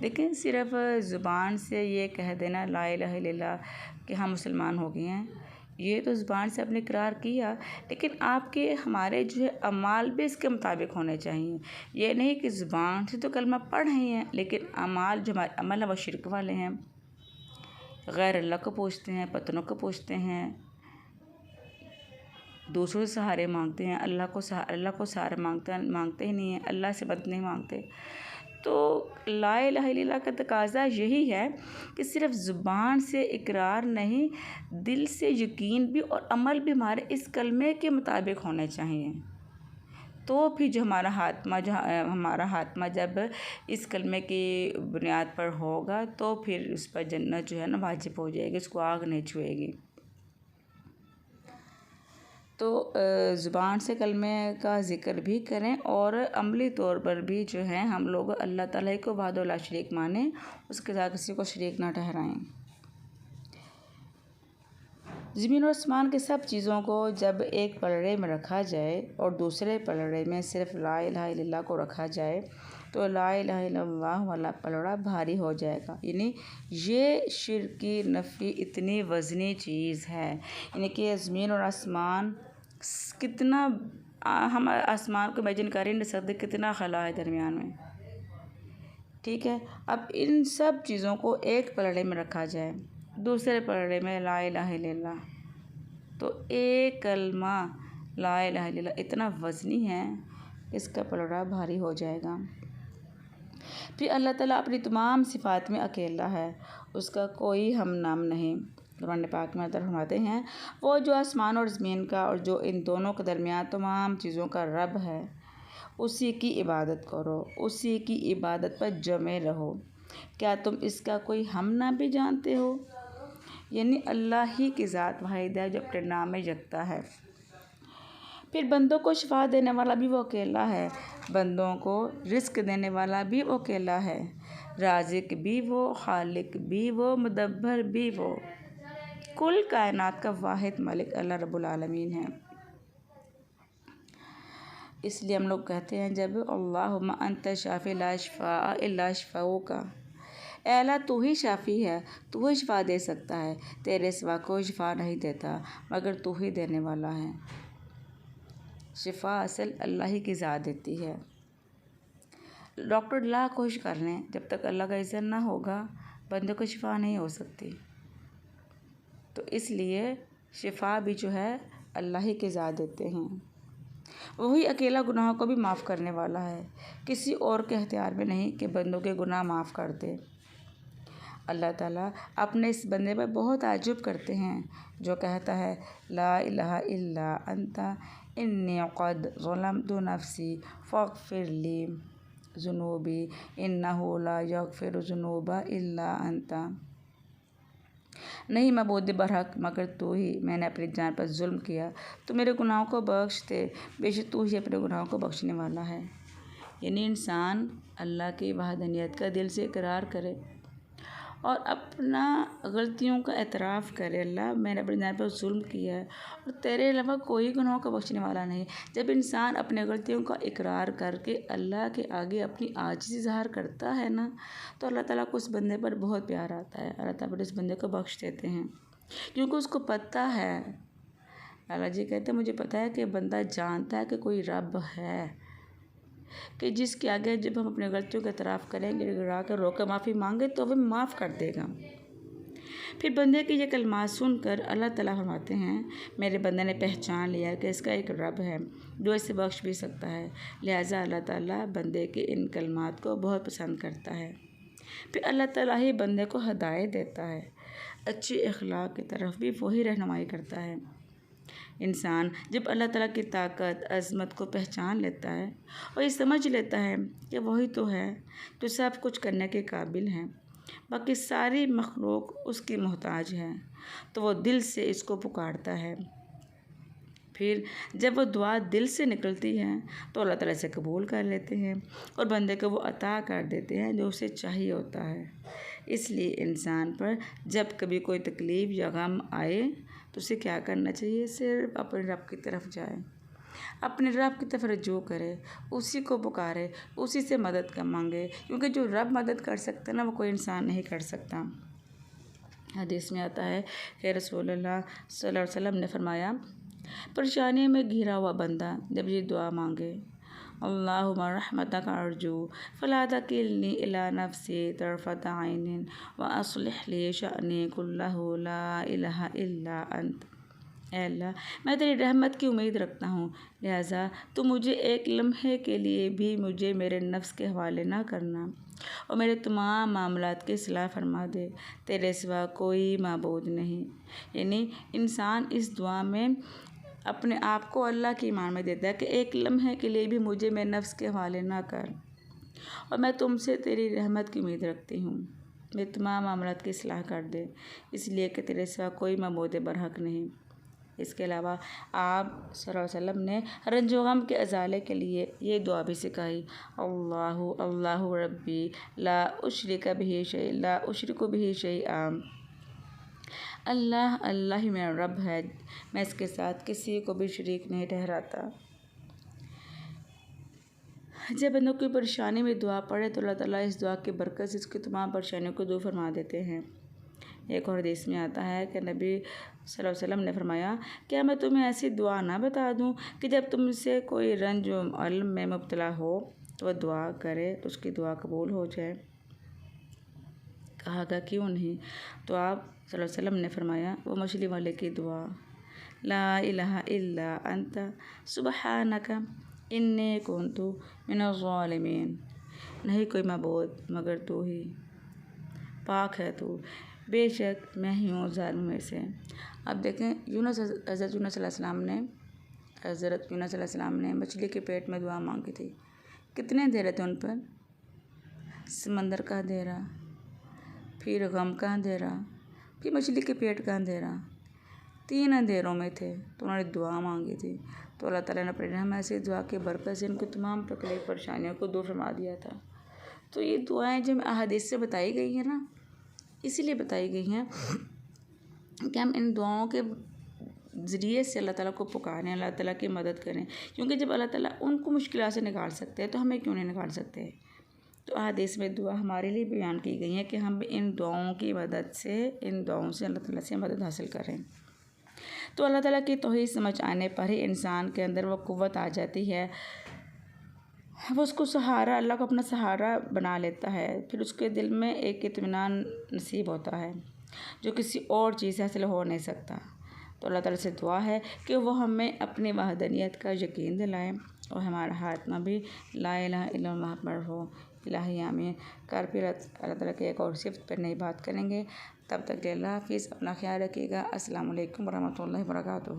لیکن صرف زبان سے یہ کہہ دینا لا الہ الا اللہ کہ ہم مسلمان ہو گئے ہیں، یہ تو زبان سے اپنے اقرار کیا، لیکن آپ کے ہمارے جو ہے اعمال بھی اس کے مطابق ہونے چاہیے۔ یہ نہیں کہ زبان سے تو کلمہ پڑھ رہے ہیں لیکن اعمال جو ہمارے عمل ہیں وہ شرک والے ہیں، غیر اللہ کو پوچھتے ہیں، پتنوں کو پوچھتے ہیں، دوسروں سے سہارے مانگتے ہیں، اللہ کو سہارے مانگتے ہی نہیں ہیں، اللہ سے مدد نہیں مانگتے۔ تو لا الہ الا اللہ کا تقاضا یہی ہے کہ صرف زبان سے اقرار نہیں، دل سے یقین بھی اور عمل بھی ہمارے اس کلمے کے مطابق ہونے چاہیے، تو پھر جو ہمارا خاتمہ جب اس کلمے کی بنیاد پر ہوگا تو پھر اس پر جنت جو ہے نا واجب ہو جائے گی، اس کو آگ نہیں چھوئے گی۔ تو زبان سے کلمے کا ذکر بھی کریں اور عملی طور پر بھی جو ہے ہم لوگ اللہ تعالیٰ کو وحدہ لا شریک مانیں، اس کے ساتھ کسی کو شریک نہ ٹھہرائیں۔ زمین اور آسمان کے سب چیزوں کو جب ایک پلڑے میں رکھا جائے اور دوسرے پلڑے میں صرف لا الہ الا اللہ کو رکھا جائے تو لا الہ الا اللہ والا پلڑا بھاری ہو جائے گا، یعنی یہ شرک کی نفی اتنی وزنی چیز ہے، یعنی کہ زمین اور آسمان کتنا، ہم آسمان کو امیجن کر ہی نہیں سکتے کتنا خلا ہے درمیان میں، ٹھیک ہے۔ اب ان سب چیزوں کو ایک پلڑے میں رکھا جائے، دوسرے پلڑے میں لا الہ الا اللہ، تو ایک کلمہ لا الہ الا اللہ اتنا وزنی ہے کہ اس کا پلڑا بھاری ہو جائے گا۔ پھر اللہ تعالیٰ اپنی تمام صفات میں اکیلا ہے، اس کا کوئی ہم نام نہیں۔ قرآن پاک میں فرماتے ہیں وہ جو آسمان اور زمین کا اور جو ان دونوں کے درمیان تمام چیزوں کا رب ہے، اسی کی عبادت کرو، اسی کی عبادت پر جمے رہو، کیا تم اس کا کوئی ہم نام بھی جانتے ہو؟ یعنی اللہ ہی کی ذات واحد ہے جو اپنے نام میں یکتا ہے۔ پھر بندوں کو شفا دینے والا بھی وہ اکیلا ہے، بندوں کو رزق دینے والا بھی وہ اکیلا ہے، رازق بھی وہ، خالق بھی وہ، مدبر بھی وہ، کل کائنات کا واحد مالک اللہ رب العالمین ہے۔ اس لیے ہم لوگ کہتے ہیں جب اللہم انت شافی لا شفاء الا شفاؤک، اے اللہ تو ہی شافی ہے، تو ہی شفا دے سکتا ہے، تیرے سوا کوئی شفا نہیں دیتا مگر تو ہی دینے والا ہے۔ شفا اصل اللہ ہی کی ذات دیتی ہے، ڈاکٹر لاکھ کوشش کر لیں جب تک اللہ کا اذن نہ ہوگا بندے کو شفا نہیں ہو سکتی۔ تو اس لیے شفا بھی جو ہے اللہ ہی کی ذات دیتے ہیں، وہی اکیلا گناہوں کو بھی معاف کرنے والا ہے، کسی اور کے اختیار میں نہیں کہ بندوں کے گناہ معاف کر دے۔ اللہ تعالیٰ اپنے اس بندے پر بہت تعجب کرتے ہیں جو کہتا ہے لا الہ الا انت انی قد ظلمت نفسی فاغفر لی ذنوبی انہ لا یغفر الذنوب الا انت، نہیں معبود برحق مگر تو ہی، میں نے اپنی جان پر ظلم کیا، تو میرے گناہوں کو بخش دے، بے شک تو ہی اپنے گناہوں کو بخشنے والا ہے۔ یعنی انسان اللہ کی وحدانیت کا دل سے اقرار کرے اور اپنا غلطیوں کا اعتراف کرے، اللہ میں نے اپنی جان پر ظلم کیا ہے اور تیرے علاوہ کوئی گناہوں کا بخشنے والا نہیں۔ جب انسان اپنے غلطیوں کا اقرار کر کے اللہ کے آگے اپنی عاجزی ظاہر کرتا ہے نا تو اللہ تعالیٰ کو اس بندے پر بہت پیار آتا ہے، اللہ تعالیٰ اس بندے کو بخش دیتے ہیں، کیونکہ اس کو پتہ ہے، اللہ جی کہتے ہیں مجھے پتہ ہے کہ بندہ جانتا ہے کہ کوئی رب ہے، کہ جس کے آگے جب ہم اپنے غلطیوں کا اعتراف کریں گے، گڑا کر رو کر معافی مانگے تو وہ معاف کر دے گا۔ پھر بندے کی یہ کلمات سن کر اللہ تعالیٰ فرماتے ہیں میرے بندے نے پہچان لیا کہ اس کا ایک رب ہے جو اسے بخش بھی سکتا ہے، لہٰذا اللہ تعالیٰ بندے کے ان کلمات کو بہت پسند کرتا ہے۔ پھر اللہ تعالیٰ ہی بندے کو ہدایت دیتا ہے، اچھی اخلاق کی طرف بھی وہی رہنمائی کرتا ہے۔ انسان جب اللہ تعالیٰ کی طاقت عظمت کو پہچان لیتا ہے اور یہ سمجھ لیتا ہے کہ وہی تو ہے جو سب کچھ کرنے کے قابل ہے، باقی ساری مخلوق اس کی محتاج ہے، تو وہ دل سے اس کو پکارتا ہے۔ پھر جب وہ دعا دل سے نکلتی ہے تو اللہ تعالیٰ سے قبول کر لیتے ہیں اور بندے کو وہ عطا کر دیتے ہیں جو اسے چاہیے ہوتا ہے۔ اس لیے انسان پر جب کبھی کوئی تکلیف یا غم آئے تو اسے کیا کرنا چاہیے؟ صرف اپنے رب کی طرف جائے اپنے رب کی طرف رجوع کرے، اسی کو پکارے، اسی سے مدد کا مانگے، کیونکہ جو رب مدد کر سکتا ہے نا وہ کوئی انسان نہیں کر سکتا۔ حدیث میں آتا ہے کہ رسول اللہ صلی اللہ علیہ وسلم نے فرمایا، پریشانی میں گھرا ہوا بندہ جب یہ دعا مانگے، اللہم رحمتک ارجو فلا تکلنی الی نفسی طرفۃ عین واصلح لی شأنی کلہ لا الہ الا انت۔ اے اللہ، میں تیری رحمت کی امید رکھتا ہوں، لہٰذا تو مجھے ایک لمحے کے لیے بھی مجھے میرے نفس کے حوالے نہ کرنا، اور میرے تمام معاملات کی اصلاح فرما دے، تیرے سوا کوئی معبود نہیں۔ یعنی انسان اس دعا میں اپنے آپ کو اللہ کے ایمان میں دیتا ہے کہ ایک لمحے کے لیے بھی مجھے میرے نفس کے حوالے نہ کر، اور میں تم سے تیری رحمت کی امید رکھتی ہوں، میرے تمام معاملات کی اصلاح کر دے، اس لیے کہ تیرے سوا کوئی معبود برحق نہیں۔ اس کے علاوہ آپ صلی اللہ علیہ وسلم نے رنج و غم کے ازالے کے لیے یہ دعا بھی سکھائی، اللہ ربی لا اشرک بہ شیئا لا اشرک بہ شیئا۔ اللہ ہی میرا رب ہے، میں اس کے ساتھ کسی کو بھی شریک نہیں ٹھہراتا۔ جب بندوں کوئی پریشانی میں دعا پڑھے تو اللہ تعالیٰ اس دعا کی برکت سے اس کی تمام پریشانیوں کو دور فرما دیتے ہیں۔ ایک اور حدیث میں آتا ہے کہ نبی صلی اللہ علیہ وسلم نے فرمایا، کیا میں تمہیں ایسی دعا نہ بتا دوں کہ جب تم سے کوئی رنج و علم میں مبتلا ہو تو وہ دعا کرے تو اس کی دعا قبول ہو جائے؟ کہا گیا کیوں نہیں؟ تو آپ صلی اللہ علیہ وسلم نے فرمایا، وہ مچھلی والے کی دعا، لا الہ الا انت سبحانک انی کنت من الظالمین، نہیں کوئی معبود مگر تو ہی، پاک ہے تو، بے شک میں ہی ہوں ظالموں میں سے۔ اب دیکھیں حضرت یونس علیہ السلام نے مچھلی کے پیٹ میں دعا مانگی تھی، کتنے اندھیرے تھے ان پر، سمندر کا اندھیرا، پھر غم کا اندھیرا، پھر مچھلی کے پیٹ کا اندھیرا، 3 اندھیروں میں تھے تو انہوں نے دعا مانگی تھی، تو اللہ تعالیٰ نے اپنے رحمت سے دعا کی برکت سے ان کی تمام تکلیف پریشانیوں کو دور فرما دیا تھا۔ تو یہ دعائیں جو احادیث سے بتائی گئی ہیں نا، اسی لیے بتائی گئی ہیں کہ ہم ان دعاؤں کے ذریعے سے اللہ تعالیٰ کو پکاریں، اللہ تعالیٰ کی مدد کریں، کیونکہ جب اللہ تعالیٰ ان کو مشکلات سے نکال سکتے ہیں تو ہمیں کیوں نہیں نکال سکتے؟ تو احادیث میں دعا ہمارے لیے بیان کی گئی ہیں کہ ہم ان دعاؤں کی مدد سے، ان دعاؤں سے اللہ تعالیٰ سے مدد حاصل کریں۔ تو اللہ تعالیٰ کی توحید سمجھ آنے پر ہی انسان کے اندر وہ قوت آ جاتی ہے، وہ اس کو سہارا، اللہ کو اپنا سہارا بنا لیتا ہے، پھر اس کے دل میں ایک اطمینان نصیب ہوتا ہے جو کسی اور چیز سے حاصل ہو نہیں سکتا۔ تو اللہ تعالیٰ سے دعا ہے کہ وہ ہمیں اپنی وحدانیت کا یقین دلائیں اور ہمارا خاتمہ بھی لا الہ الا اللہ پر ہو۔ الہی آمین۔ کل پھر اللہ تعالیٰ کے ایک اور صفت پر نئی بات کریں گے، تب تک اللہ حافظ، اپنا خیال رکھیے گا۔ السلام علیکم ورحمۃ اللہ وبرکاتہ۔